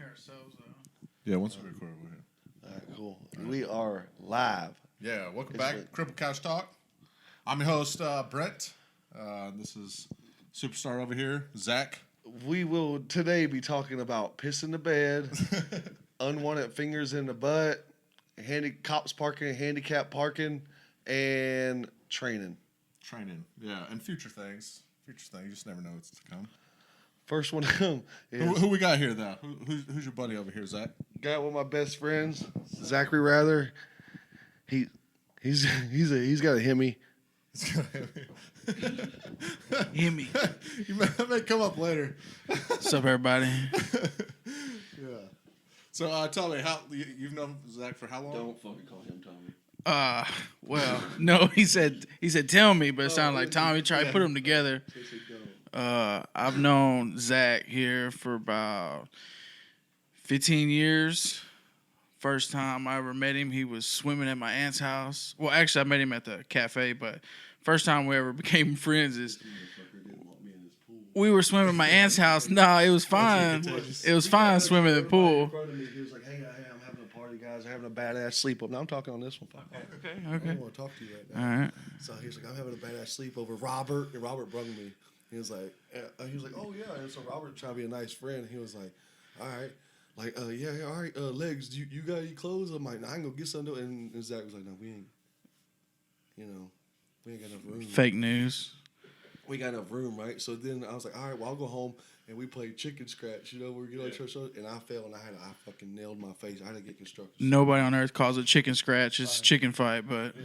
ourselves. Yeah, once we record, we're here. All right, cool. We are live. Yeah, welcome back to Cripple Couch Talk. I'm your host, Brent. This is Superstar over here, Zach. We will today be talking about pissing the bed, unwanted fingers in the butt, cops parking, handicap parking, and training. Training, yeah, and future things. Future things, you just never know what's to come. First one is Who we got here, though? Who's your buddy over here, Zach? got one of my best friends, Zack Rather. He's got a Hemi. Hemi. You may come up later. What's up, everybody? Yeah. So tell me, how you've known Zach for how long? Don't fucking call him Tommy. Well, no, he said tell me, but it sounded like Tommy tried to put them together. I've known Zach here for about 15 years. First time I ever met him, he was swimming at my aunt's house. Well, actually, I met him at the cafe, but first time we ever became friends is we were swimming at my aunt's house. No, it was fine. It was fine swimming in the pool. He was like, hey, I'm having a party, guys. I'm having a badass sleepover. Now I'm talking on this one. Okay. I don't want to talk to you right now. All right. So he was like, I'm having a badass sleepover. Robert, and Robert brung me. He was like, oh yeah. And so Robert tried to be a nice friend. He was like, all right. Like, yeah, all right, Legs, you got any clothes? I'm like, nah, I can go get some. And Zach was like, no, we ain't got enough room. Fake news. We got enough room, right? So then I was like, all right, well, I'll go home. And we played chicken scratch, we get on church, and I fell, and I fucking nailed my face. I had to get constructive. Nobody on earth calls it chicken scratch. It's chicken fight, but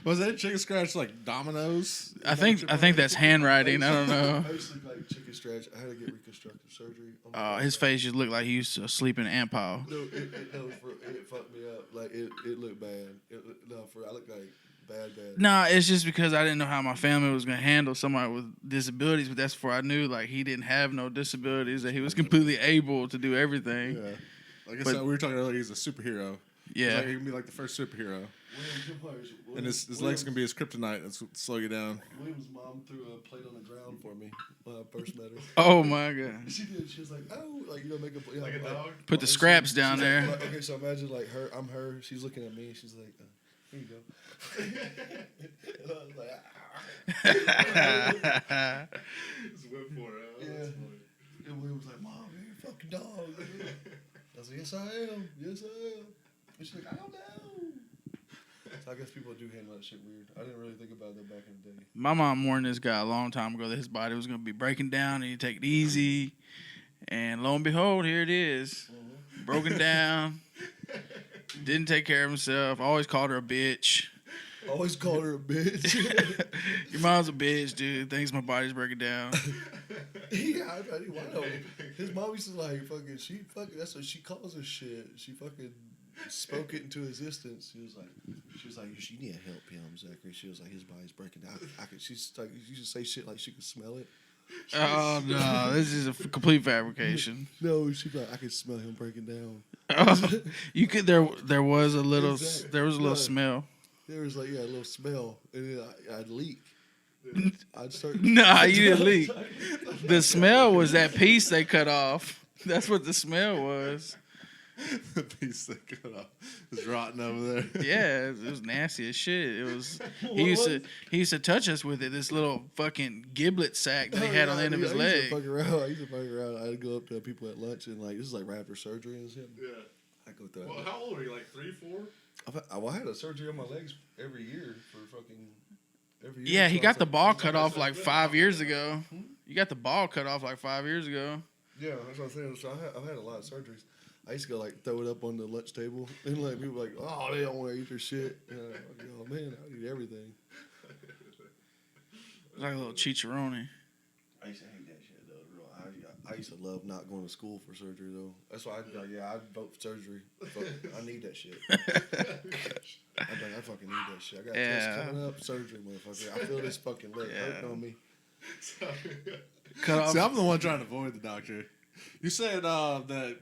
Was that chicken scratch like dominoes? I think that's handwriting. I don't know. Basically, like chicken scratch. I had to get reconstructive surgery. His face just looked like he used to sleep in an ant pile. No, it fucked me up. Like it looked bad. I looked like bad. Nah, it's just because I didn't know how my family was gonna handle somebody with disabilities. But that's before I knew like he didn't have no disabilities. That he was completely able to do everything. Yeah. Like I said, we were talking earlier. He's a superhero. Yeah, he can be like the first superhero. And his legs can be his kryptonite. That's what slow you down. William's mom threw a plate on the ground for me when I first met her. Oh my god. She did. She was like, oh, like make a Like a dog. Put the scraps down there. Like, okay, so imagine like her. I'm her. She's looking at me. She's like, here you go. And I was like, Just went for it. Yeah. And William was like, Mom, you're a fucking dog. I was like, yes, I am. Yes, I am. And she's like, I don't know. So I guess people do handle that shit weird. I didn't really think about that back in the day. My mom warned this guy a long time ago that his body was gonna be breaking down and he'd take it easy. And lo and behold, here it is. Broken down. Didn't take care of himself. Always called her a bitch. Always called her a bitch. Your mom's a bitch, dude. Thinks my body's breaking down. Yeah, I know. His mom used to like that's what she calls her shit. She fucking spoke it into existence. She was like, you need to help him, Zachary. She was like, his body's breaking down. She's like, you should say shit like she could smell it. Oh no, this is a complete fabrication. No, she's like, I could smell him breaking down. You could. There was a little. Exactly. There was a little smell. There was like a little smell, and then I'd leak. I'd start. Nah, you didn't leak. The smell was that piece they cut off. That's what the smell was. The piece they cut off was rotten over there. Yeah, it was nasty as shit. It was. He used to touch us with it. This little fucking giblet sack that he had on the end of his leg. I used to fuck around. I'd go up to people at lunch and like this is like right after surgery and shit. Yeah. I go through. Well, how old are you? Like 3, 4? I had a surgery on my legs every year for fucking every year. Yeah, he got the ball cut off like 5 years ago. You got the ball cut off like 5 years ago. Yeah, that's what I'm saying. So I've had a lot of surgeries. I used to go like throw it up on the lunch table, and like people were like, oh, they don't want to eat their shit. And I'm like, oh man, I eat everything. Like a little chicharrone. I used to hate that shit though. I used to love not going to school for surgery though. That's why I'd vote for surgery. I need that shit. I fucking need that shit. I got tests coming up, surgery, motherfucker. I feel this fucking leg hurting on me. Cut off. See, I'm the one trying to avoid the doctor. You said that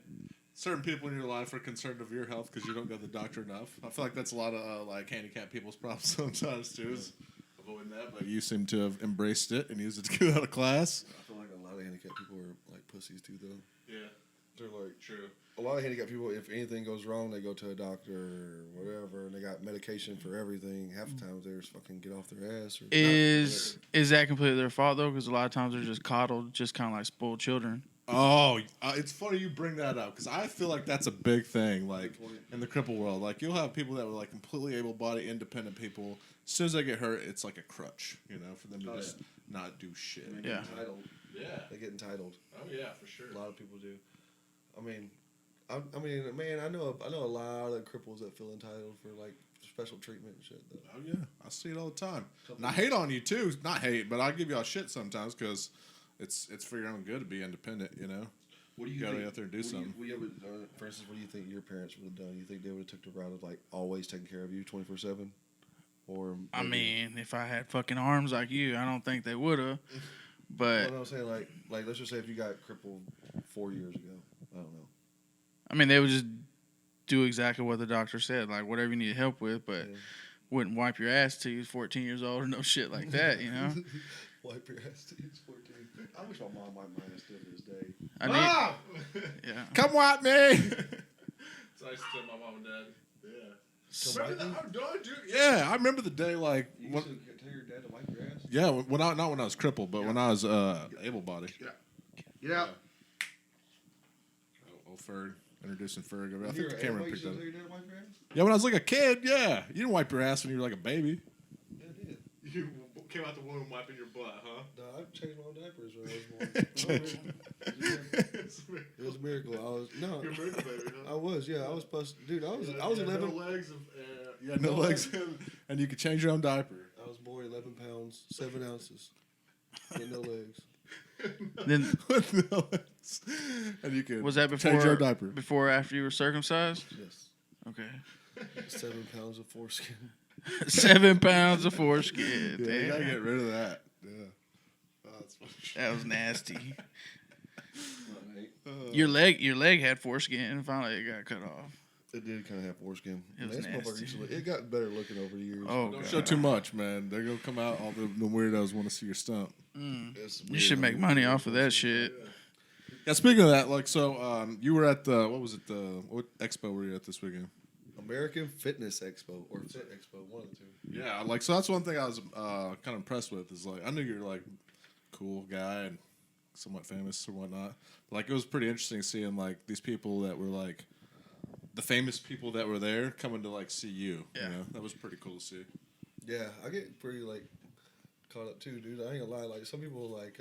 certain people in your life are concerned of your health because you don't go to the doctor enough. I feel like that's a lot of like handicapped people's problems sometimes too. Is avoiding that, but you seem to have embraced it and used it to get out of class. I feel like a lot of handicapped people are like pussies too, though. Yeah. They're like, True. a lot of handicapped people, if anything goes wrong, they go to a doctor or whatever, and they got medication for everything. Half the time, they just fucking get off their ass. Or Is that completely their fault though? Because a lot of times they're just coddled, just kind of like spoiled children. Oh, it's funny you bring that up because I feel like that's a big thing, like in the cripple world. Like you'll have people that were like completely able-bodied, independent people. As soon as they get hurt, it's like a crutch, for them to just not do shit. Yeah. Entitled. Yeah. They get entitled. Oh yeah, for sure. A lot of people do. I mean, man, I know a lot of cripples that feel entitled for like special treatment and shit. Though. Oh yeah, I see it all the time. And I hate on you too. Not hate, but I give y'all shit sometimes because it's for your own good to be independent. What do you gotta think? Go out there and do something. For instance, what do you think your parents would have done? You think they would have took the route of like always taking care of you 24/7? Or I mean, if I had fucking arms like you, I don't think they would have. But I'm saying, like let's just say if you got crippled 4 years ago, I don't know. I mean, they would just do exactly what the doctor said, like whatever you need help with, but wouldn't wipe your ass till you're 14 years old or no shit like that, Wipe your ass till you're 14. I wish my mom wiped my ass still to this day. Yeah. Come wipe me. So I used to tell my mom and dad. Yeah. Remember that? Yeah, I remember the day like. You used to tell your dad to wipe your ass? Yeah, not when I was crippled, but when I was able-bodied. Yeah. Old Ferg. Introducing Ferg. I When think you the were camera able, you picked up. still tell your dad to wipe your ass? Yeah, when I was like a kid, yeah. You didn't wipe your ass when you were like a baby. Yeah, I did. You came out the womb wiping your butt, huh? No, I changed my own diapers when I was born. It was a miracle. You're a miracle baby, huh? I was, yeah. I was supposed, dude. I was 11. No legs. You had no legs, and you could change your own diaper. I was born 11 pounds, 7 ounces, with no legs. Then With no legs. And you could was that change your diaper. before or after you were circumcised? Yes. Okay. 7 pounds of foreskin. 7 pounds of foreskin. Yeah, you Damn. gotta get rid of that. Yeah. Oh, that's funny. That was nasty. Your leg had foreskin, and finally it got cut off. It did kind of have foreskin. It was This motherfucker nasty. used to it got better looking over the years. Oh, Don't God. show too much, man. They're gonna come out. All the weirdos want to see your stump. It's You weird. should make money off of that shit. Yeah. Speaking of that, like, so you were at the what expo were you at this weekend? American Fitness Expo or Fit Expo, one of the two. Yeah, like, so that's one thing I was kind of impressed with is like I knew you're like cool guy and somewhat famous or whatnot. But, like, it was pretty interesting seeing like these people that were like the famous people that were there coming to like see you. Yeah. That was pretty cool to see. Yeah, I get pretty like caught up too, dude. I ain't gonna lie. Like some people like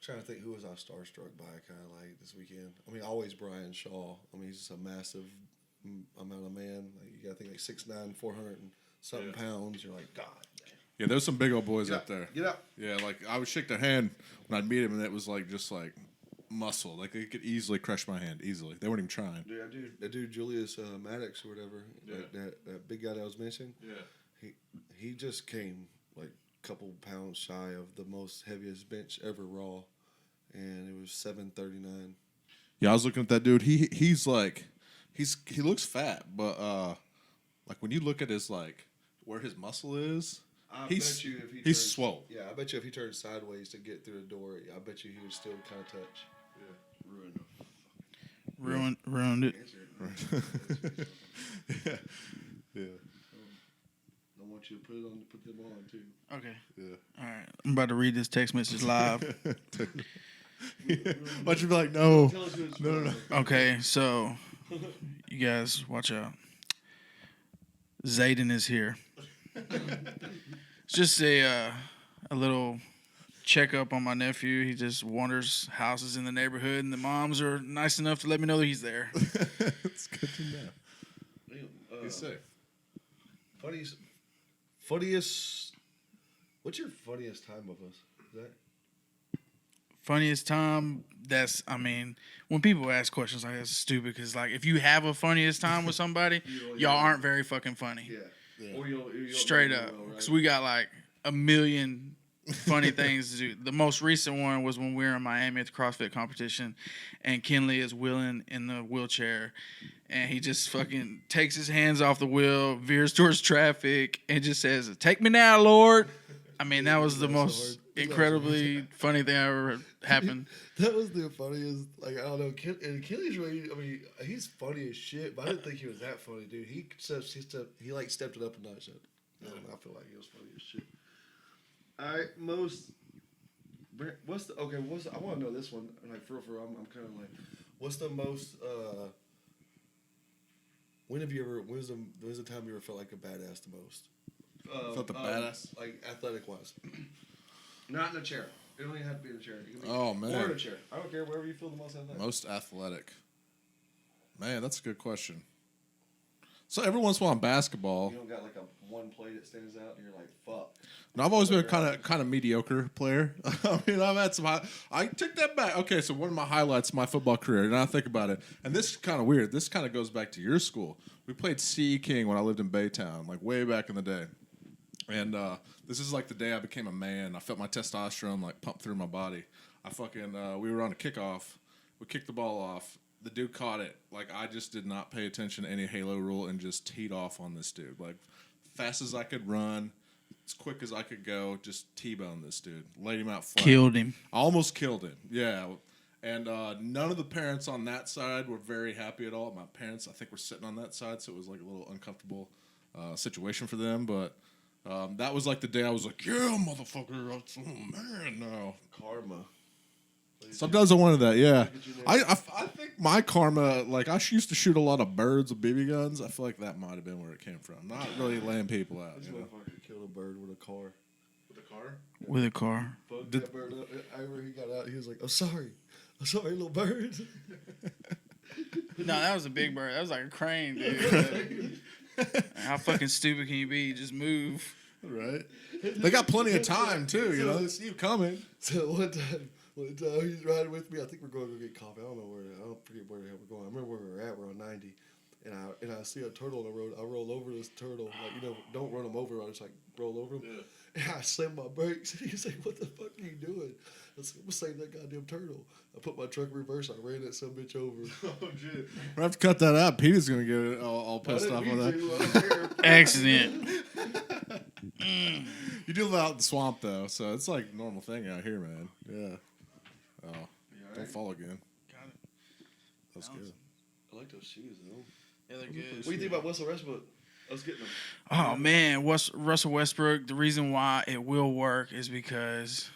trying to think who was I starstruck by kind of like this weekend. I mean, always Brian Shaw. I mean, he's just a massive amount of man. Like, you gotta think like 6'9", 400 and something pounds. You're like, God damn. Yeah, there's some big old boys up there. Get up. Yeah, like I would shake their hand when I'd meet him, and it was like just like muscle. Like they could easily crush my hand easily. They weren't even trying. Yeah, dude. That dude Julius Maddox or whatever. Yeah. That big guy that I was mentioning. Yeah. He just came like a couple pounds shy of the most heaviest bench ever raw, and it was 739. Yeah, I was looking at that dude. He's like he looks fat, but like when you look at his like where his muscle is, he's swole. Yeah, I bet you if he turned sideways to get through the door, I bet you he would still kind of touch. Yeah. Ruined it. Yeah. Yeah. I want you to put them on too. Okay. Yeah. All right. I'm about to read this text message live. Why'd you be like, no. Tell us who it's No. Okay, so you guys watch out. Zayden is here. It's just a little checkup on my nephew. He just wanders houses in the neighborhood, and the moms are nice enough to let me know that he's there. It's good to know. He's safe. Funniest. What's your funniest time of us? Is that? Funniest time, when people ask questions like that, it's stupid because, like, if you have a funniest time with somebody, y'all aren't very fucking funny. Yeah. Or you'll Straight know up. well, right? Because we got, like, a million funny things to do. The most recent one was when we were in Miami at the CrossFit competition, and Kenley is wheeling in the wheelchair, and he just fucking takes his hands off the wheel, veers towards traffic, and just says, "Take me now, Lord." I mean, that was the most incredibly funny thing I ever happened. That was the funniest. Like, I don't know. And Achilles Ray, I mean, he's funny as shit, but I didn't think he was that funny, dude. He stepped it up a notch. I feel like he was funny as shit. All right, I want to know this one. Like, for real, I'm kind of like, what's the most, when's the time you ever felt like a badass the most? Felt the badass? Like, athletic-wise. Not in a chair. It don't even have to be in a chair. It can be Oh, man. Or in a chair. I don't care, wherever you feel the most athletic. Most athletic. Man, that's a good question. So every once in a while in basketball, You don't got like a one play that stands out, and you're like, fuck. and I've always been a kind of mediocre player. I mean, I've had some I took that back. Okay, so one of my highlights of my football career, and I think about it, and this is kind of weird. This kind of goes back to your school. We played C.E. King when I lived in Baytown, like way back in the day. And this is like the day I became a man. I felt my testosterone like pump through my body. We were on a kickoff. We kicked the ball off. The dude caught it. Like, I just did not pay attention to any halo rule and just teed off on this dude. Like, fast as I could run, as quick as I could go, just T-boned this dude. Laid him out flat. Killed him. I almost killed him. Yeah. And none of the parents on that side were very happy at all. My parents, I think, were sitting on that side, so it was like a little uncomfortable situation for them. But that was like the day I was like, yeah, motherfucker. Oh, man, no. Karma. Sometimes I wanted that, yeah. I think my karma, like, I used to shoot a lot of birds with BB guns. I feel like that might have been where it came from. Not really laying people out. This motherfucker killed a bird with a car. With a car? With a car. Fucked that bird up. After he got out, he was like, I'm sorry, little bird. No, that was a big bird. That was like a crane, dude. How fucking stupid can you be? Just move. Right. They got plenty of time, too, you know. They see you coming. So one time he's riding with me. I think we're going to go get coffee. I don't forget where the hell we're going. I remember where we were at. We're on 90. And I see a turtle on the road. I roll over this turtle. Like, don't run him over. I just, like, roll over him. Yeah. And I slam my brakes. And he's like, what the fuck are you doing? I was like, I'm going to save that goddamn turtle. I put my truck in reverse. I ran that sumbitch over. Oh, shit. We're going to have to cut that out. Peter's going to get all pissed off on that. Accident. You do out in the swamp, though, so it's like a normal thing out here, man. Yeah. Oh, don't fall again. Got it. That's good. I like those shoes, though. Yeah, they're good. What do you think about Russell Westbrook? I was getting them. Oh, man. Russell Westbrook, the reason why it will work is because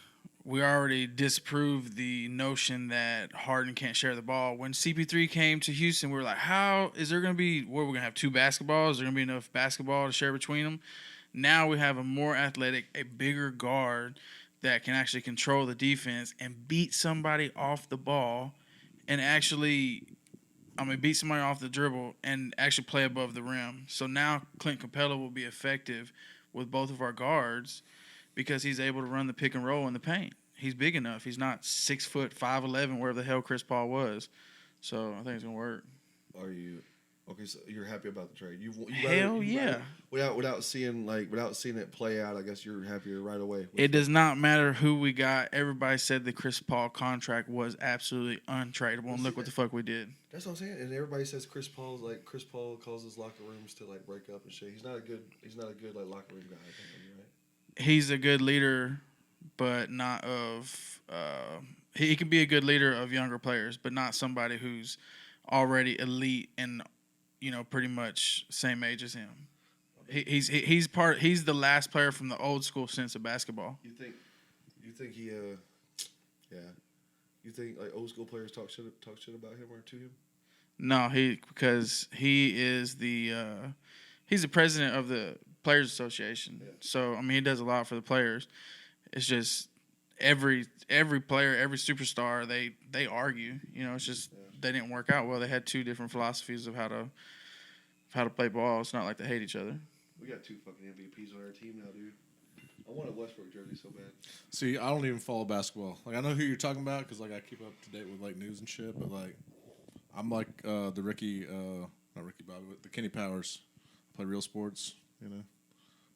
we already disproved the notion that Harden can't share the ball. When CP3 came to Houston, we were like, how is there going to be, we're going to have two basketballs? Is there going to be enough basketball to share between them? Now we have a more athletic, a bigger guard that can actually control the defense and beat somebody off the ball and actually, beat somebody off the dribble and actually play above the rim. So now Clint Capella will be effective with both of our guards because he's able to run the pick and roll in the paint. He's big enough. He's not 6 foot 5'11", wherever the hell Chris Paul was. So I think it's gonna work. Are you okay? So you're happy about the trade? Hell yeah. Without seeing it play out, I guess you're happier right away. It does not matter who we got. Everybody said the Chris Paul contract was absolutely untradeable, and look what the fuck we did. That's what I'm saying. And everybody says Chris Paul causes locker rooms to like break up and shit. He's not a good like locker room guy. I think, right? He's a good leader, but not of. He can be a good leader of younger players, but not somebody who's already elite and pretty much same age as him. He's the last player from the old school sense of basketball. You think he you think like old school players talk shit about him or to him? No, because he is he's the president of the Players Association. Yeah. So he does a lot for the players. It's just every player, every superstar, they argue. It's just they didn't work out well. They had two different philosophies of how to play ball. It's not like they hate each other. We got two fucking MVPs on our team now, dude. I want a Westbrook jersey so bad. See, I don't even follow basketball. Like, I know who you're talking about because like I keep up to date with like news and shit. But like, I'm like the Ricky, not Ricky Bobby, but the Kenny Powers. Play real sports,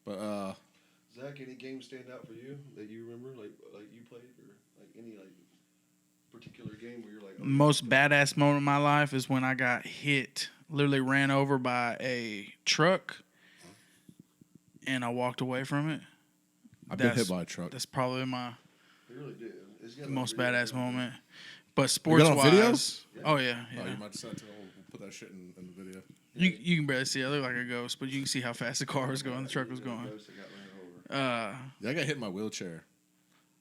But Zach, any games stand out for you that you remember, like you played, or like any like particular game where you're like? Most badass moment of my life is when I got hit, literally ran over by a truck, and I walked away from it. I've been hit by a truck. That's probably my He really did. It's got The most video badass of it. moment. But got sports on video? wise, oh yeah, Oh, yeah. you might decide to we'll put that shit in the video. You can barely see it. I look like a ghost, but you can see how fast the car was going, the truck was going. Ghost that got ran over. Yeah, I got hit in my wheelchair.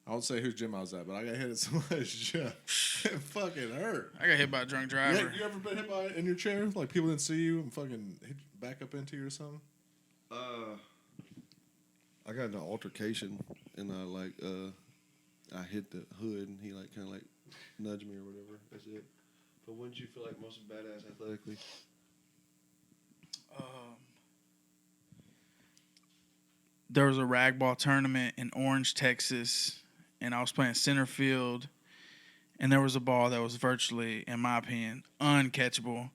I won't say whose gym I was at, but I got hit at somebody's gym. It fucking hurt. I got hit by a drunk driver. You ever been hit by in your chair? Like people didn't see you and fucking hit back up into you or something? I got in an altercation and I hit the hood and he like kind of like nudged me or whatever. That's it. But when did you feel like most badass athletically? There was a ragdoll tournament in Orange, Texas, and I was playing center field, and there was a ball that was virtually, in my opinion, uncatchable.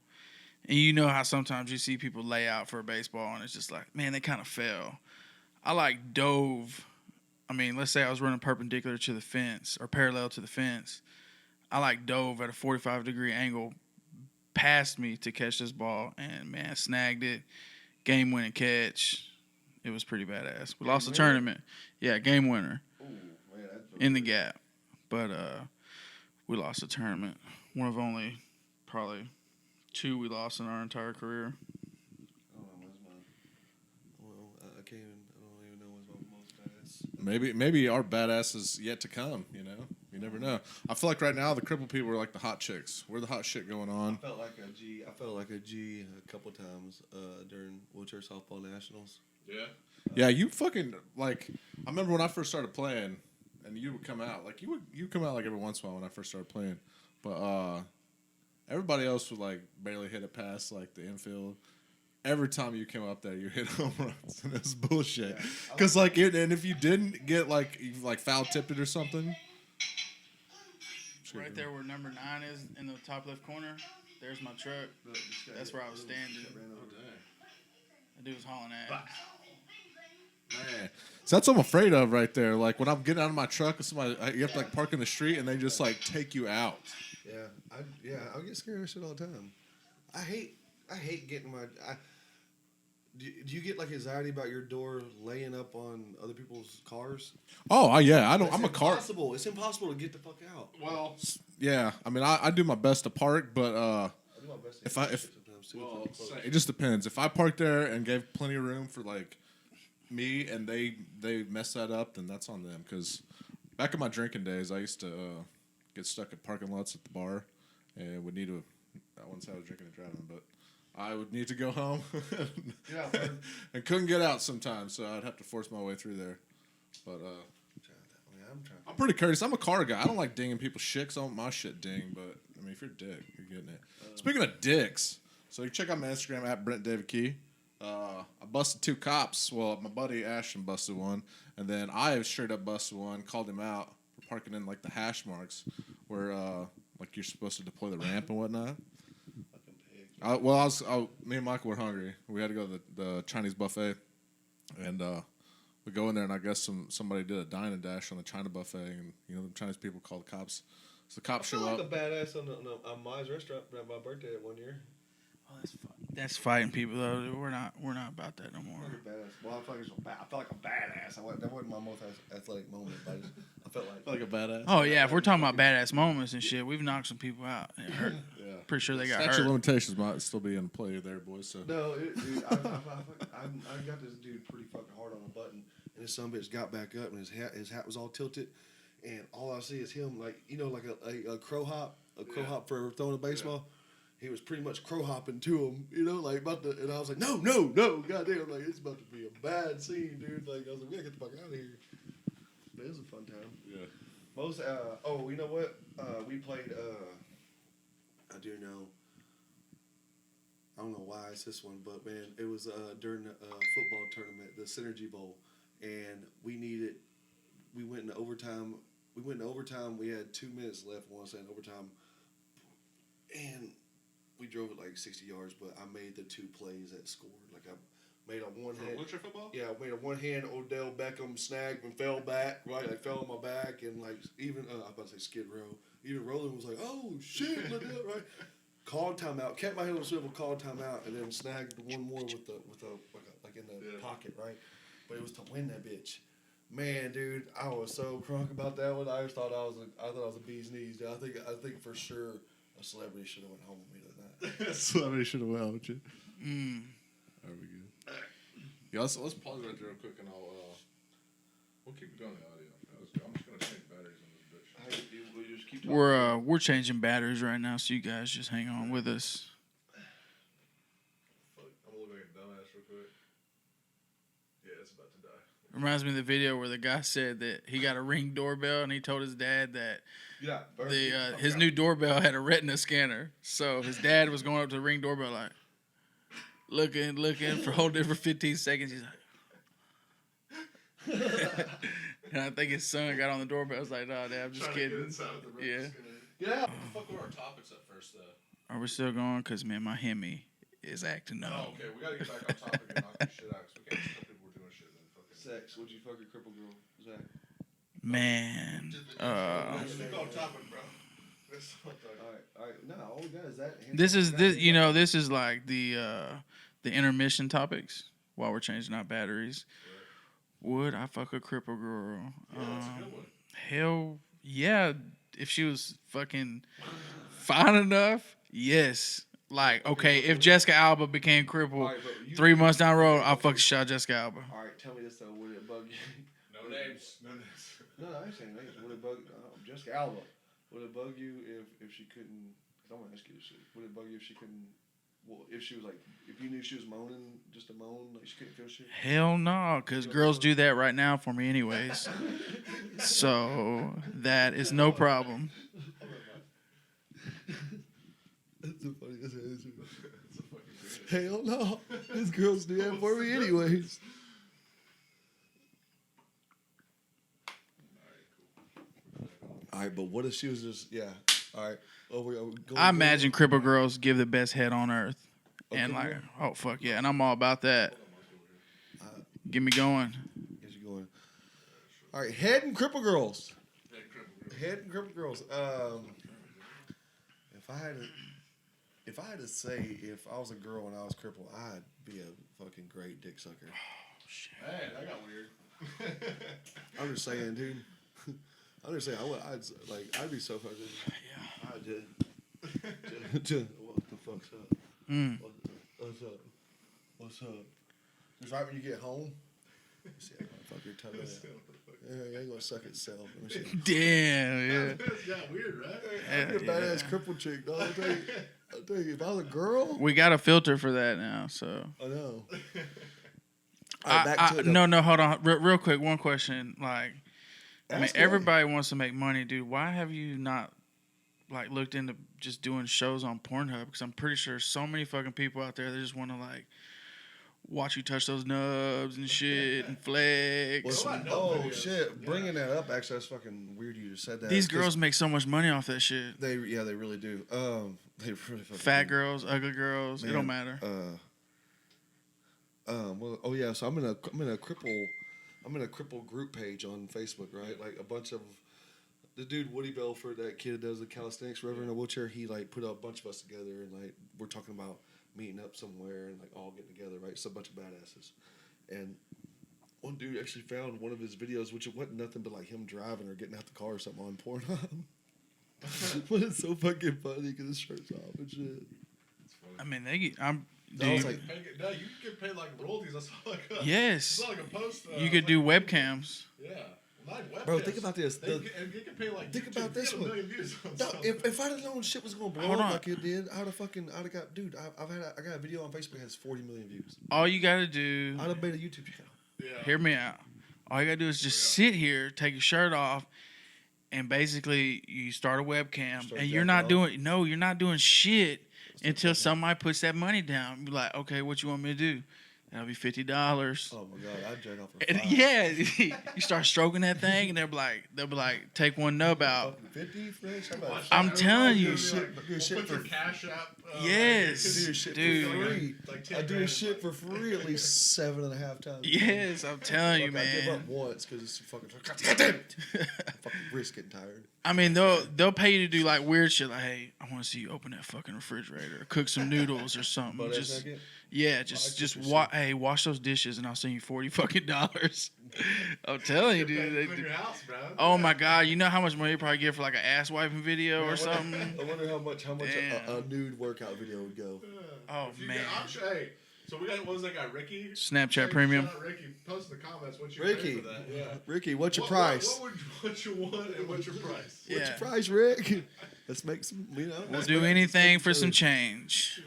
And you know how sometimes you see people lay out for a baseball, and it's just like, man, they kind of fell. I like dove. I mean, let's say I was running perpendicular to the fence or parallel to the fence. I like dove at a 45-degree angle past me to catch this ball, and man, snagged it. Game-winning catch. It was pretty badass. We lost the tournament. Yeah, game winner. Ooh, man, that's In the gap. But we lost the tournament. One of only probably 2 we lost in our entire career. I don't even know what's my most badass. Maybe our badass is yet to come, you know? You never know. I feel like right now the crippled people are like the hot chicks. We're the hot shit going on. I felt like a G a couple times during wheelchair softball nationals. Yeah, you fucking like. I remember when I first started playing, and you would come out like you come out like every once in a while when I first started playing, but everybody else would like barely hit it past like the infield. Every time you came up there, you hit home runs, and it's bullshit. Because and if you didn't get like you foul tipped it or something. Right there where number 9 is in the top left corner, there's my truck. That's where I was standing. That dude was hauling ass. Man. So that's what I'm afraid of right there. Like when I'm getting out of my truck and you have to like park in the street and they just like take you out. Yeah, I get scared of that shit all the time. I hate getting my. Do you get like anxiety about your door laying up on other people's cars? Oh yeah, I don't. I'm a car. It's impossible to get the fuck out. Well, yeah. I mean, I do my best to park, but I do my best to if sometimes too. well, it just depends. If I park there and gave plenty of room for like me and they mess that up, then that's on them. Because back in my drinking days, I used to get stuck at parking lots at the bar, and would need to. I wouldn't say I was drinking and driving, but I would need to go home and couldn't get out sometimes, so I'd have to force my way through there. But I'm pretty courteous. I'm a car guy. I don't like dinging people's shit 'cause I want my shit dinged, but I mean, if you're a dick, you're getting it. Speaking of dicks, so you check out my Instagram at Brent David Key. I busted 2 cops. Well, my buddy Ashton busted one, and then I straight up busted one. Called him out for parking in like the hash marks, where like you're supposed to deploy the ramp and whatnot. Me and Michael were hungry. We had to go to the Chinese buffet, and we go in there, and I guess somebody did a dine and dash on the China buffet, and the Chinese people called the cops. So the cops show up. Like a badass on Ma's restaurant for my birthday at 1 year. Oh, that's fighting people though. We're not about that no more. Well, I felt like a badass. That wasn't my most athletic moment, but I felt Like a badass. Oh yeah, if we're talking about badass moments and shit, we've knocked some people out. It hurt. Yeah. Pretty sure they got Statute of hurt. limitations might still be in play there, boys. So. No, dude, I got this dude pretty fucking hard on the button, and this sumbitch got back up, and his hat was all tilted, and all I see is him like a crow hop for throwing a baseball. Yeah. He was pretty much crow hopping to him, and I was like, no, goddamn, like it's about to be a bad scene, dude. Like I was like, we gotta get the fuck out of here. But it was a fun time. Yeah. Most you know what? We played I do know. I don't know why it's this one, but man, it was during the football tournament, the Synergy Bowl, and we went into overtime. We had 2 minutes left. I want to say in overtime, and we drove it like 60 yards. But I made the 2 plays that scored. Like I made a one hand. Wheelchair football? Yeah, I made a one hand Odell Beckham snagged and fell back. Right, I fell on my back, and like even I was about to say Skid Row. Even Roland was like, "Oh shit, look at that!" Right. Called timeout, kept my head on the swivel, called timeout, and then snagged one more with the in the pocket, right? But it was to win that bitch. Man, dude, I was so crunk about that one. I just thought I was a bee's knees. Dude. I think for sure a celebrity should have went home with me that night. Celebrity should have went home with you. Mm. Are we good? Yeah, let's pause right there real quick, and we'll keep going the audio. I'm just gonna change batteries on this bitch. Hey, dude, we'll just keep talking. We're changing batteries right now, so you guys just hang on with us. Fuck, I'm gonna look like a dumbass real quick. Yeah, it's about to die. Reminds me of the video where the guy said that he got a Ring doorbell and he told his dad that his new doorbell had a retina scanner. So his dad was going up to the Ring doorbell like looking for holding it for 15 seconds. He's like, and I think his son got on the doorbell. I was like, "No, Dad, I'm just kidding." Yeah. Yeah. What the fuck were our topics at first, though? Are we still going? Cause man, my Hemi is acting up. Oh, okay. We gotta get back on topic and knock this shit out. Cause we can't just tell people we're doing shit then fucking. Sex. Would you fuck a cripple girl, Zach? Man, Keep on topic, bro. All right. No, all we got is that. this is like the intermission topics while we're changing out batteries. Would I fuck a cripple girl? Yeah, that's a good one. Hell yeah. If she was fucking fine enough, yes. Like, okay, if Jessica Alba became crippled All right, but 3 months down the road, I'll fuck the shot Jessica Alba. All right, tell me this though. Would it bug you? No names. No names. No, I ain't saying names. Would it bug Jessica Alba? Would it bug you if she couldn't? Cause I'm gonna ask you this shit. Would it bug you if she couldn't? Well, if she was like, if you knew she was moaning, just a moan, like she couldn't feel shit. Hell no, because girls do that right now for me anyways. So that is no problem. That's a funny answer. Hell no, these girls do that for me anyways. All right, but what if she was just All right. I imagine cripple girls give the best head on earth. Okay, And like, yeah. oh fuck yeah, and I'm all about that. Get me going. Get you going. All right, head and cripple girls. Head and cripple girls. If I had to say, if I was a girl and I was crippled, I'd be a fucking great dick sucker. Man, that got weird. I'm just saying, dude. I'm just saying, I'd be so fucking. Yeah. I did. What the fuck's up? What's up? What's up? Just right when you get home. See, I gotta fuck your tongue out. Yeah, I ain't gonna suck itself. Damn, yeah. That's got weird, right? I'd be a badass cripple chick, dog. I'll tell you, if I was a girl. We got a filter for that now, so. I know. No, hold on. Real quick, one question. Like, I mean, Ask away. everybody wants to make money, dude. Why have you not, like, looked into just doing shows on Pornhub? Because I'm pretty sure so many fucking people out there that just want to, like, watch you touch those nubs and shit and flex. Oh, shit. Bringing that up, actually, that's fucking weird you just said that. These girls make so much money off that shit. They really do. They really fucking Fat do. girls, ugly girls, it don't matter. Well, oh yeah. So I'm in a cripple group page on Facebook, right? Like a bunch of the dude Woody Belford, that kid that does the calisthenics, forever in a wheelchair. He like put a bunch of us together, and like we're talking about meeting up somewhere and like all getting together, right? It's a bunch of badasses, and one dude actually found one of his videos, which it wasn't nothing but like him driving or getting out the car or something on Pornhub. But it's so fucking funny because his shirt's off and shit. I mean, I was like, No, you can get paid like royalties. That's like a, yes. It's not like a post. You could do webcams. Yeah. Like webcams. Bro, think about this. And you can pay like. Think about this one. No, if I'd have known shit was gonna blow Hold up on. like it did, I'd have got, dude. I got a video on Facebook that has 40 million views. All you gotta do, I'd have made a YouTube channel. Yeah. hear me out. All you gotta do is just sit here, take your shirt off, and basically you start a webcam, Start and you're not doing shit until somebody puts that money down. Be like, okay, what you want me to do? That'll be $50. Oh my god, I'd jerk off for And $5. yeah, you start stroking that thing, and they'll be like, take one nub out. Fucking 50 fresh. How about I'm telling you. do shit We'll put for your cash app. Yes, do shit dude. for free. Like 10 I do grand. shit for free at least 7.5 times. Yes, I'm telling you, Fuck, I give up man. once because it's fucking. God damn it! Fucking wrist getting tired. I mean, they'll pay you to do like weird shit, like, hey, I want to see you open that fucking refrigerator, or cook some noodles or something. But Just second, yeah, just just watch. hey, wash those dishes and I'll send you $40 fucking dollars. I'm telling you, dude. Clean your house, bro. Oh my God, you know how much money you probably get for like an ass wiping video or I something? wonder how much a Damn. nude workout video would go. Oh man. I'm sure. Hey, so we got what was that guy, Ricky? Snapchat Premium. Shout out Ricky, post in the comments what you Ricky, pay for that. Yeah. Ricky, what's your price? What you want and what's your price? Yeah. What's your price, Rick? Let's make some. You know, We'll do anything for some change.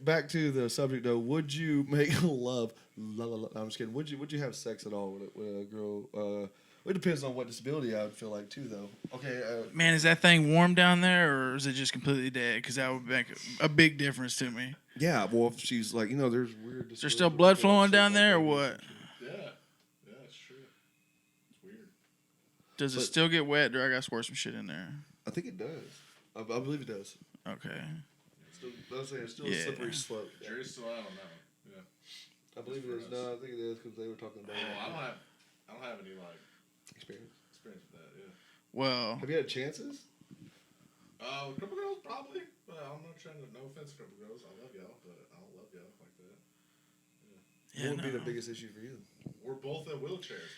Back to the subject though. Would you make love? I'm just kidding. Would you have sex at all with a girl? It depends on what disability I would feel like too, though. Okay. Man, is that thing warm down there, or is it just completely dead? Because that would make a big difference to me. Yeah. Well, if she's like, there's weird. Is there still blood flowing down there, or what? Yeah, it's true. It's weird. Does it still get wet, or I got to squirt some shit in there? I think it does. I believe it does. Okay. It's still a slippery slope. Jury's still out on that one. Yeah. I believe it is. No, I think it is because they were talking about. I don't have any experience with that. Yeah. Well, have you had chances? Cripple girls probably, but I'm not trying to. No offense, Cripple girls. I love y'all, but I don't love y'all like that. yeah, What would be the biggest issue for you? We're both in wheelchairs.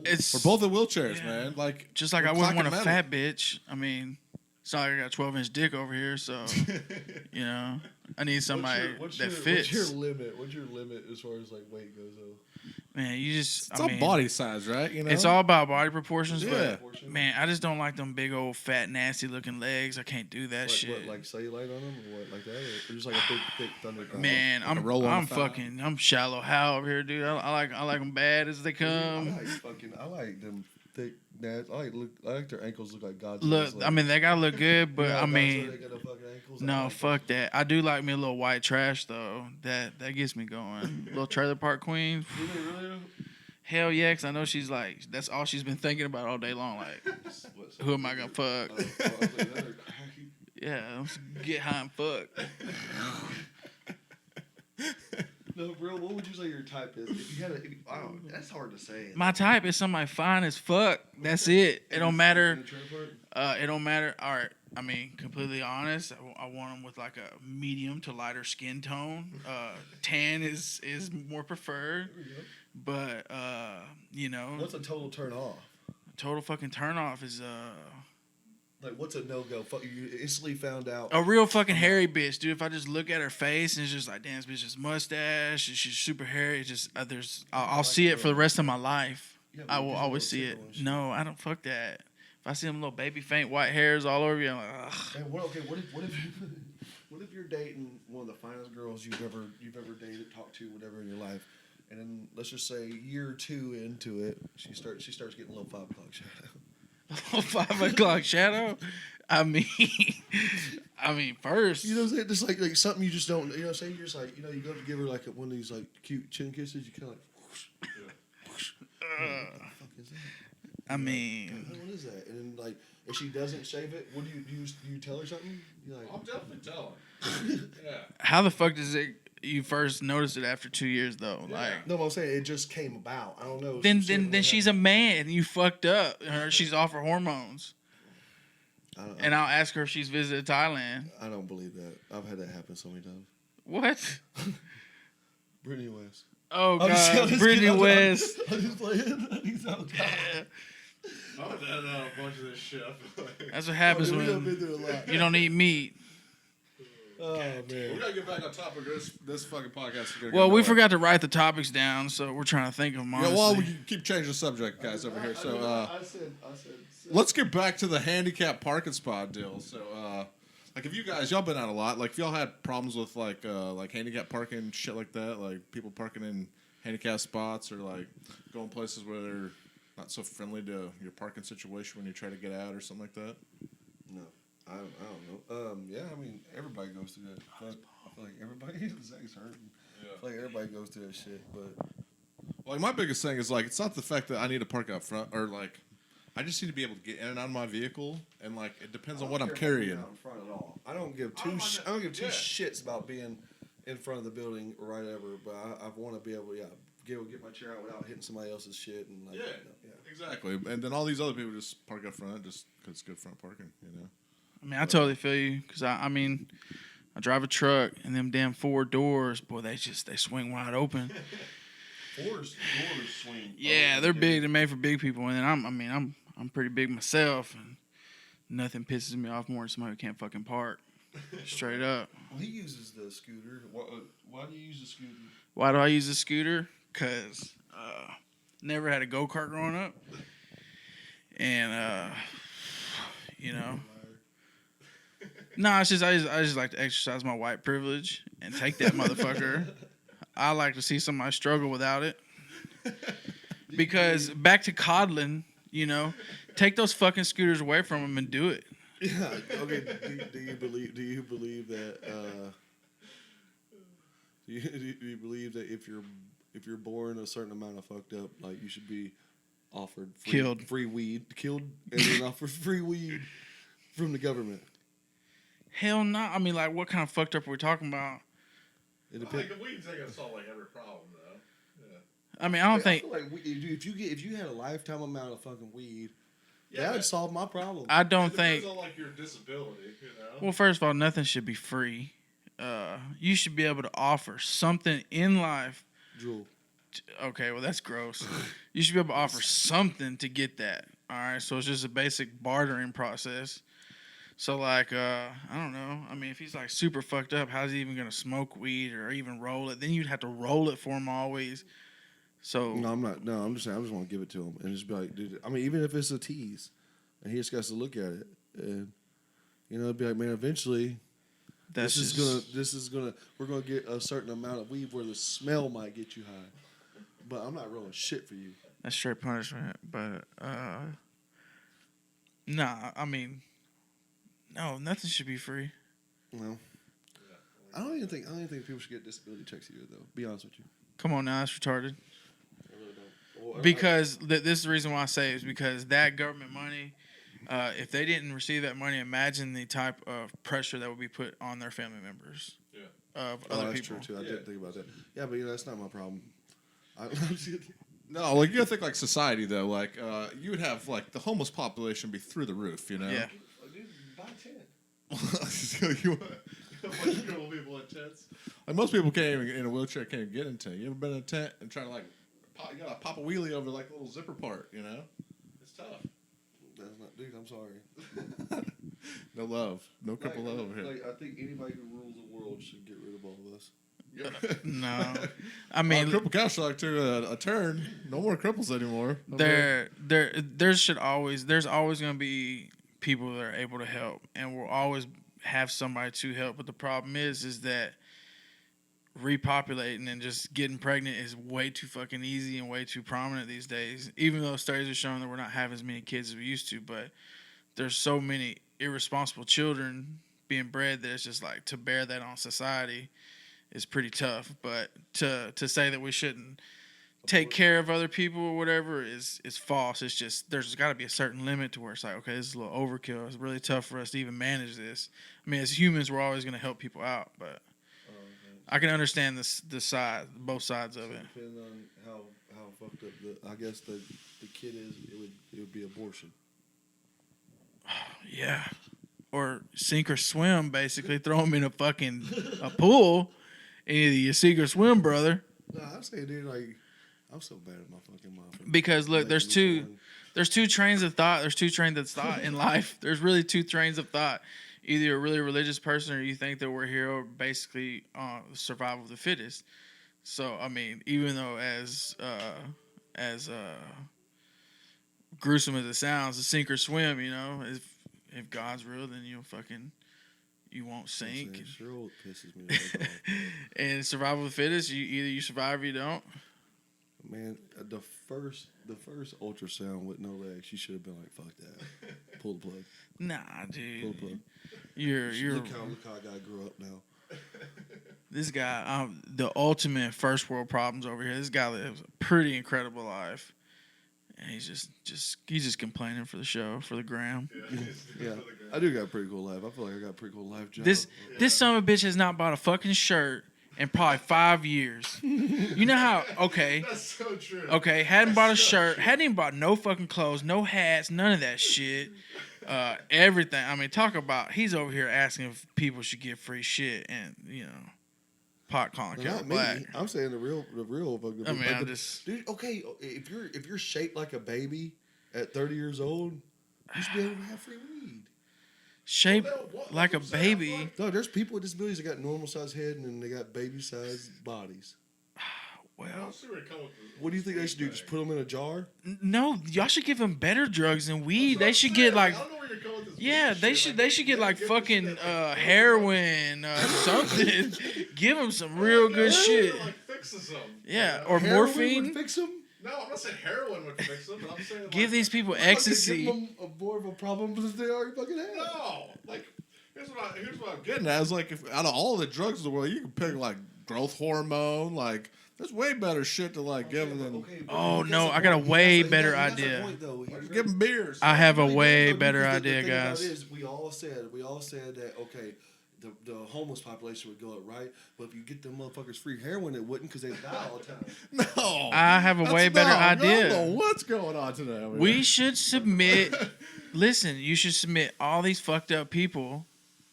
It's We're both in wheelchairs, yeah. man. Like just like we're I wouldn't want a clocking fat bitch. I mean, it's not like I got a 12-inch dick over here, so I need somebody that fits. What's your limit? What's your limit as far as like weight goes? Though? Man, you just It's all body size, right? It's all about body proportions, Yeah. but man, I just don't like them big old fat nasty looking legs. I can't do that shit. What, like cellulite on them or what, like that? Or just like a big, thick thunder cow? Man, I'm shallow how over here, dude. I like them bad as they come. I like them thick. I like their ankles look like Godzilla's. Look, like, I mean they gotta look good, but I Godzilla, mean, they got the fucking ankles. no, like fuck that. I do like me a little white trash though. That gets me going. Little trailer park queen. Really? Hell yeah, 'cause I know she's like that's all she's been thinking about all day long. Like, who am I gonna fuck? Yeah, let's get high and fuck. No, bro. What would you say your type is? If you had that's hard to say. My type is somebody fine as fuck. That's it. It don't matter. It don't matter. All right. I mean, completely honest. I want them with like a medium to lighter skin tone. Tan is more preferred. There we go. But What's a total turn off? Total fucking turn off is Like, what's a no-go? You instantly found out. a real fucking hairy bitch, dude. If I just look at her face and it's just like, damn, this bitch has mustache, she's super hairy. It's just I'll see it for the rest of my life. Yeah, I will always see it. No, I don't fuck that. If I see them little baby faint white hairs all over you, I'm like, ugh. Man, what if you're dating one of the finest girls you've ever dated, talked to, whatever in your life, and then let's just say year or two into it, she starts getting a little 5 o'clock shadow. 5 o'clock shadow. I mean, first. You know what I'm saying? Just like something you just don't. Say you're just like you go to give her like one of these like cute chin kisses. You kind of like. Whoosh, whoosh. What the fuck is that? I mean, what is that? And then, like, if she doesn't shave it, what do you tell her something? You're like, I'm definitely telling. Yeah. how the fuck does it? You first noticed it after 2 years though. Yeah. Like, no, I'm saying it just came about. I don't know. then she's a man. You fucked up. She's off her hormones. And I'll ask her if she's visited Thailand. I don't believe that. I've had that happen so many times. What? Brittany West. Oh god, Brittany West. I'm just playing. He's so I'm gonna edit out a bunch of this shit. That's what happens we done when been through a lot. you don't eat meat. Oh man. We gotta get back on topic. This fucking podcast is gonna Well, go we nowhere. forgot to write the topics down, so we're trying to think of them. Honestly. Yeah, well, we keep changing the subject, guys, over here. So, I said. let's get back to the handicap parking spot deal. So, like, if you guys, y'all been out a lot. Like, if y'all had problems with like handicap parking, shit like that, like people parking in handicap spots or like going places where they're not so friendly to your parking situation when you try to get out or something like that. No, I don't know. Yeah, I mean, everybody goes through that. I feel like everybody. Zach's hurting. Yeah. I feel like everybody goes through that shit, but. Like, my biggest thing is like it's not the fact that I need to park out front or like. I just need to be able to get in and out of my vehicle, and like it depends on what I'm carrying. Out in front at all. I don't give two shits about being in front of the building or whatever. But I want to be able to get my chair out without hitting somebody else's shit and like Exactly. And then all these other people just park up front just because it's good front parking. I mean, I totally feel you because I mean, I drive a truck, and them damn 4 doors, boy, they swing wide open. Doors swing. Yeah, they're big. They're made for big people. And then I'm pretty big myself, and nothing pisses me off more than somebody who can't fucking park. Straight up. Well, he uses the scooter. Why do you use the scooter? Why do I use a scooter? Cause never had a go-kart growing up, and you know. No, it's just I just like to exercise my white privilege and take that motherfucker. I like to see somebody struggle without it. Because back to coddling, you know, take those fucking scooters away from them and do it. Yeah. Okay. Do you believe that? Do you believe that if you're born a certain amount of fucked up, like you should be offered free weed, killed, and then offered free weed from the government? Hell no. I mean, like, what kind of fucked up are we talking about? The weeds ain't gonna solve like every problem, though. Yeah. I mean, I don't think. I feel like if you had a lifetime amount of fucking weed, that would solve my problem. I don't think. It depends on like your disability, you know. Well, first of all, nothing should be free. You should be able to offer something in life. Drool. Okay, well that's gross. You should be able to offer something to get that. All right, so it's just a basic bartering process. So like, I don't know. I mean, if he's like super fucked up, how's he even gonna smoke weed or even roll it? Then you'd have to roll it for him always. So no, I'm not. No, I'm just saying. I just want to give it to him and just be like, dude. I mean, even if it's a tease, and he just has to look at it, and you know, be like, man, eventually, this is gonna. We're gonna get a certain amount of weed where the smell might get you high, but I'm not rolling shit for you. That's straight punishment. But nah, I mean. No, nothing should be free. No. I don't even think people should get disability checks either, though. Be honest with you. Come on now, that's retarded. I really don't. Well, Because this is the reason why I say it is because that government money, if they didn't receive that money, imagine the type of pressure that would be put on their family members. Yeah. Of other that's people. true too. I didn't think about that. Yeah, but that's not my problem. No, like you gotta think like society though. Like you would have like the homeless population be through the roof, you know. Yeah. Buy 10. You want people in tents? Like most people can't even in a wheelchair can't even get in a tent. You ever been in a tent and try to like you gotta pop a wheelie over like a little zipper part, you know? It's tough. That's not, dude. I'm sorry. No love, no cripple love over here. Like I think anybody who rules the world should get rid of all of us. No, I mean, cripple couch like took a turn. No more cripples anymore. There's always going to be people that are able to help, and we'll always have somebody to help. But the problem is that repopulating and just getting pregnant is way too fucking easy and way too prominent these days. Even though studies are showing that we're not having as many kids as we used to, but there's so many irresponsible children being bred that it's just like to bear that on society is pretty tough. But to say that we shouldn't take care of other people or whatever is false. It's just there's got to be a certain limit to where it's like, okay, this is a little overkill. It's really tough for us to even manage this. I mean, as humans, we're always going to help people out, but I can understand both sides of it. Depending on how fucked up I guess the kid is, it would be abortion. Yeah. Or sink or swim, basically. Throw them in a pool. Either you sink or swim, brother. No, I'm saying, dude, like, I'm so bad at my fucking mom. Because, look, there's two trains of thought. There's two trains of thought in life. There's really two trains of thought. Either you're a really religious person or you think that we're here basically survival of the fittest. So, I mean, even though as gruesome as it sounds, to sink or swim, you know, if God's real, then you won't sink. It sure pisses me off. And survival of the fittest, either you survive or you don't. Man, the first ultrasound with no legs, you should have been like, fuck that. Pull the plug. Nah, dude. Pull the plug. You're look how I gotta grow up now. This guy, the ultimate first world problems over here. This guy lives a pretty incredible life. And he's just complaining for the show, for the gram. Yeah. I do got a pretty cool life. I feel like I got a pretty cool life job. This son of a bitch has not bought a fucking shirt in probably 5 years. You know how, okay. That's so true. Okay, hadn't bought a shirt, hadn't even bought no fucking clothes, no hats, none of that shit. Everything. I mean, talk about he's over here asking if people should get free shit and pot calling Well, Carol not me. Black. I'm saying the real fucking. I mean, like I'm the- just dude. Okay, if you're shaped like a baby at 30 years old, you should be able to have free weed. shaped like a baby. No, there's people with disabilities that got normal sized head and then they got baby sized bodies. Well, What do you think they should do? Just put them in a jar? no, y'all should give them better drugs than weed. They should get like, yeah, they should get like fucking heroin, something. Give them some real good shit. Like fixes them. Yeah, or Heroin morphine. would fix them? No, I'm not saying heroin would fix them, but I'm saying Give these people ecstasy. Give them more of a problem than they already fucking have. No, like here's what I'm getting at. Is like if out of all the drugs in the world, you can pick like growth hormone, like there's way better shit to like give them than Oh no, I got a way better idea. just give them beers. I have a way better idea, guys. We all said that okay, the homeless population would go up, right? But if you get them motherfuckers free heroin, it wouldn't because they die all the time. No, I have a way better I idea. don't know what's going on today. I mean, We should submit. Listen, you should submit all these fucked up people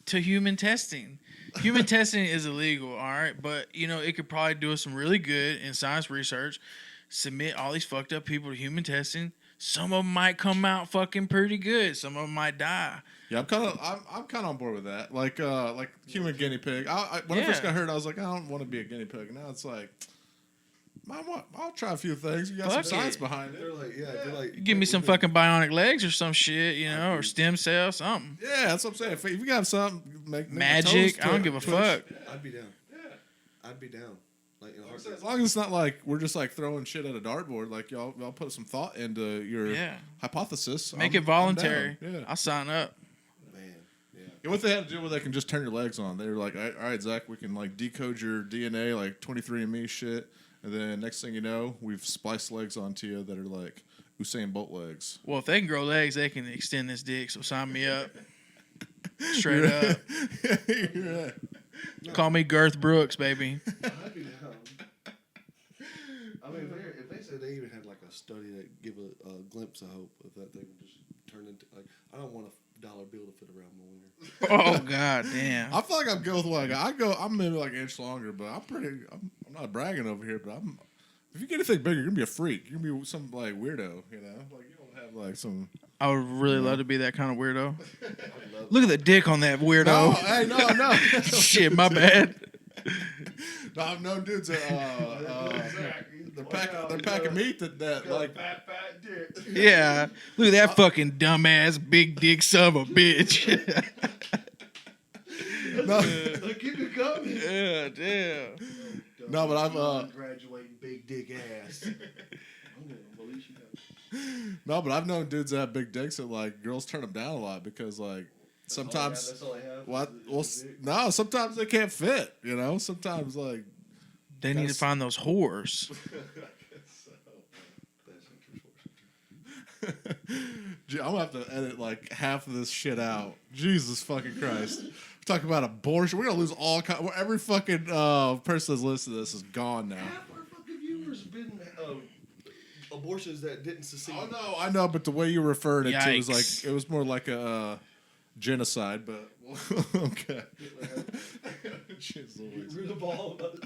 to human testing. Human testing is illegal, all right, but it could probably do us some really good in science research. Submit all these fucked up people to human testing. Some of them might come out fucking pretty good. Some of them might die. yeah, I'm kind of on board with that. Like human guinea pig. When I first got hurt, I was like, I don't want to be a guinea pig. Now it's like, I'll try a few things. You got Fuck some science it. behind it. They're like, Give me some fucking bionic legs or some shit, or stem cell, something. Yeah, that's what I'm saying. If you got something, make Magic. my toes I don't give a fuck. I'd be down. Yeah. I'd be down. Like in a heartbeat. As long as it's not like we're just like throwing shit at a dartboard, like y'all put some thought into your Yeah. hypothesis. Make I'm it voluntary. down. Yeah. I'll sign up. Man, yeah. Yeah, what they had to do, where they can just turn your legs on. They were like, all right, Zach, we can like decode your DNA, like 23andMe shit, and then next thing you know, we've spliced legs onto you that are like Usain Bolt legs. Well, if they can grow legs, they can extend this dick. So sign me up. Straight up. You're right. Call me Girth Brooks, baby. I'd be down. I mean, if they said they even had like a study that give a glimpse of hope of that thing would just turn into like, I don't want a dollar bill to fit around my wiener. Oh god damn. I feel like I'm good with what I got. I'm maybe like an inch longer, but I'm not bragging over here, but if you get anything bigger, you're gonna be a freak. You're gonna be some like weirdo, Like you don't have like some. I would really love to be that kind of weirdo. Look at the dick on that weirdo. No, hey, no. Shit, my bad. No, I've known dudes that they're packing meat that like fat dick. Yeah. Look at that fucking dumbass big dick son of a bitch. no, Keep it coming. Yeah, damn. no, but I've graduating big dick ass. I'm gonna believe you. no, but I've known dudes that have big dicks that like girls turn them down a lot because like sometimes That's all I have. what well no sometimes they can't fit. Sometimes like They need to find those whores. Gee, I'm gonna have to edit like half of this shit out. Jesus fucking Christ. We're talking about abortion. We're gonna lose every fucking person that's listening to this is gone now. Half our fucking viewers have been abortions that didn't succeed. Oh no, I know, but the way you referred it to was like Yikes. it was more like a genocide, but okay. Jeez Louise. Rid of all of us.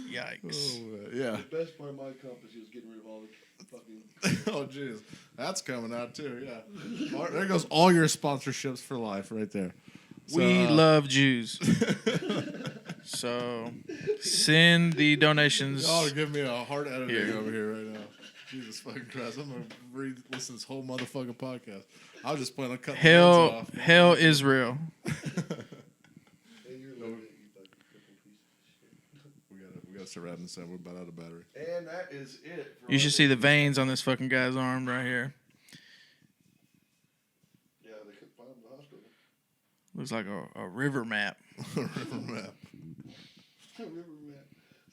Yikes. Oh, yeah. The best part of my compass was getting rid of all the fucking. Oh jeez, that's coming out too. Yeah, there goes all your sponsorships for life right there. So, We love Jews. So send the donations. y'all are giving me a hard editing Here. over here right now. Jesus fucking Christ, I'm gonna listen to this whole motherfucking podcast. I was just planning on cutting the ends off. Hell Israel. Hey, you're loaded, you fucking crippled piece of shit. We gotta start wrapping this up. We're about out of battery. And that is it. You should see the veins on this fucking guy's arm right here. Yeah, they couldn't find him in the hospital. Looks like a river map. River map. River map.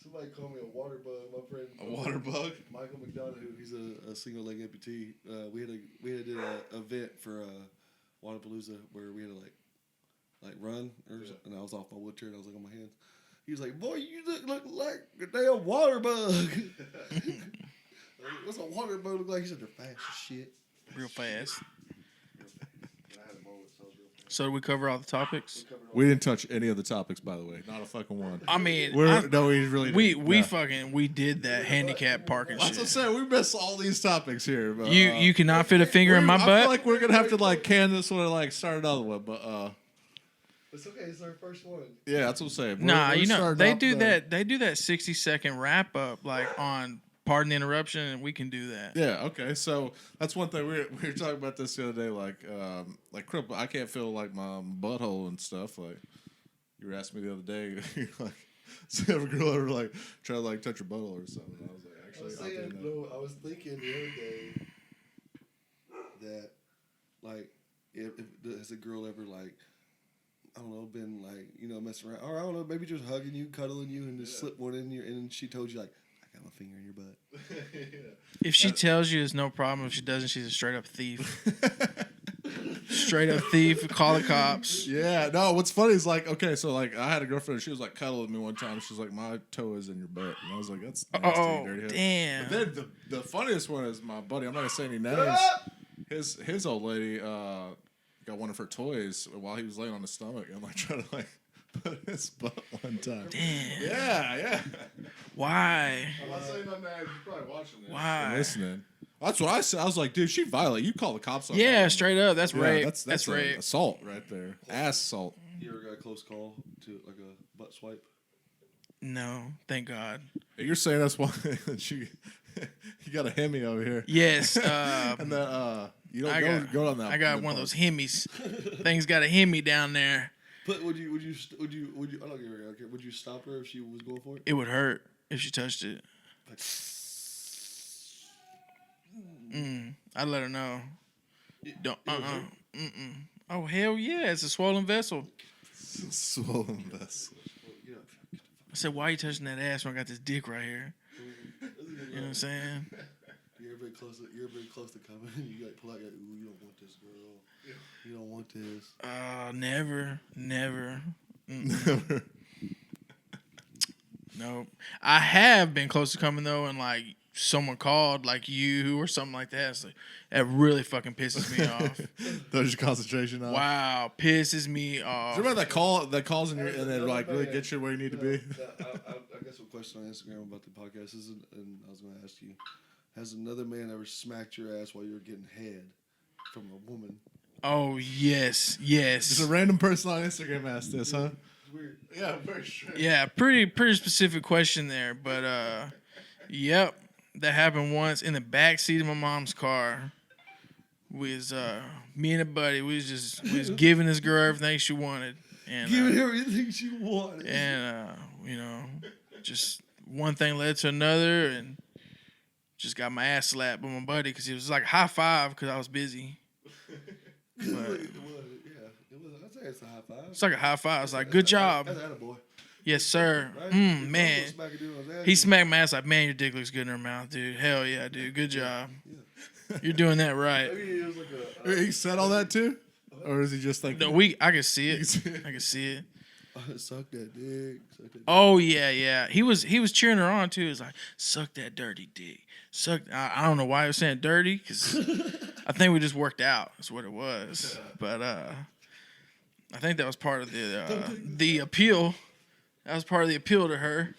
Somebody called me a water bug. My friend. A water bug. Michael McDonough, he's a single leg amputee. We had did an event for Wadapalooza where we had to like run, and I was off my wheelchair and I was like on my hands. He was like, "Boy, you look like a damn water bug." What's a water bug look like? He said, "They're fast as shit." Real fast. So we cover all the topics. We didn't touch any of the topics, by the way. Not a fucking one. I mean, We really didn't. we did that handicap parking That's what I'm shit. saying. We missed all these topics here. But, You cannot fit a finger in my I feel butt. like we're gonna have to like can this one and like start another one. But It's okay. It's our first one. yeah, that's what I'm saying. Nah, We're starting they off do the- that. They do that 60-second wrap up like on Pardon the Interruption, and we can do that. Yeah. Okay. So that's one thing we were talking about this the other day. Like Cripple, I can't feel like my butthole and stuff. Like you were asking me the other day, you're like, so every girl ever like try to like touch your butthole or something. I was like, actually, I was thinking the other day that, like, if has a girl ever like, I don't know, been like, messing around, or I don't know, maybe just hugging you, cuddling you, and just slip one in your, and she told you like, I got my finger in your butt. If she tells you, it's no problem. If she doesn't, she's a straight up thief. Straight up thief. Call the cops. Yeah, no. What's funny is like, okay, so like I had a girlfriend. She was like cuddling me one time. She was like, "My toe is in your butt," and I was like, "That's nasty, Oh, dirty." damn. But then the funniest one is my buddy. I'm not gonna say any names. His old lady got one of her toys while he was laying on his stomach and like trying to like put his butt one time. Damn. Yeah. Why? I'm not saying no names. You're probably watching this. Why? Listening. That's what I said. I was like, dude, she violated. You call the cops on Yeah, that. straight up. That's Yeah, rape. That's rape. assault right there. Ass assault. You ever got a close call to like a butt swipe? No, thank God. You're saying that's why you got a Hemi over here. Yes. And then you don't go on that. I got one of those Hemis. Things got a Hemi down there. But would you? I don't care. Would you stop her if she was going for it? It would hurt if she touched it. Like, I'd let her know. Don't. it would hurt? Oh hell yeah! It's a swollen vessel. swollen vessel. Well, I said, why you touching that ass when I got this dick right here? You know what I'm saying? You're very close to coming. You like pull out, ooh, you don't want this, girl. You don't want this. Never. Nope. I have been close to coming though, and like someone called, like you or something like that. It's like, that really fucking pisses me off. Throws your concentration off. Wow, pisses me off. Do you remember that calls and it like really gets you where you need to be? I guess a question on Instagram about the podcast is, and I was going to ask you, has another man ever smacked your ass while you were getting head from a woman? Oh yes. Just a random person on Instagram asked this, huh? It's weird. Yeah, very strange. Yeah, pretty specific question there, but yep, that happened once in the back seat of my mom's car. With me and a buddy, we was giving this girl everything she wanted, and Giving her everything she wanted. and just one thing led to another, and just got my ass slapped by my buddy because it was like a high five because I was busy. It was. I'd say it's a high five. It's like a high five. It's like, good job, That's attaboy. yes sir. Right? Man, Smack a dude on his ass. he smacked my ass like, man, your dick looks good in her mouth, dude. Hell yeah, dude. Good job. You're doing that right. Maybe it was like He said all that too? Or is he just like... No, I can see it. I can see it. suck that dick. Oh yeah. He was cheering her on too. He was like, suck that dirty dick. Suck. I don't know why he was saying dirty, because I think we just worked out. That's what it was. But I think that was part of the appeal. That was part of the appeal to her.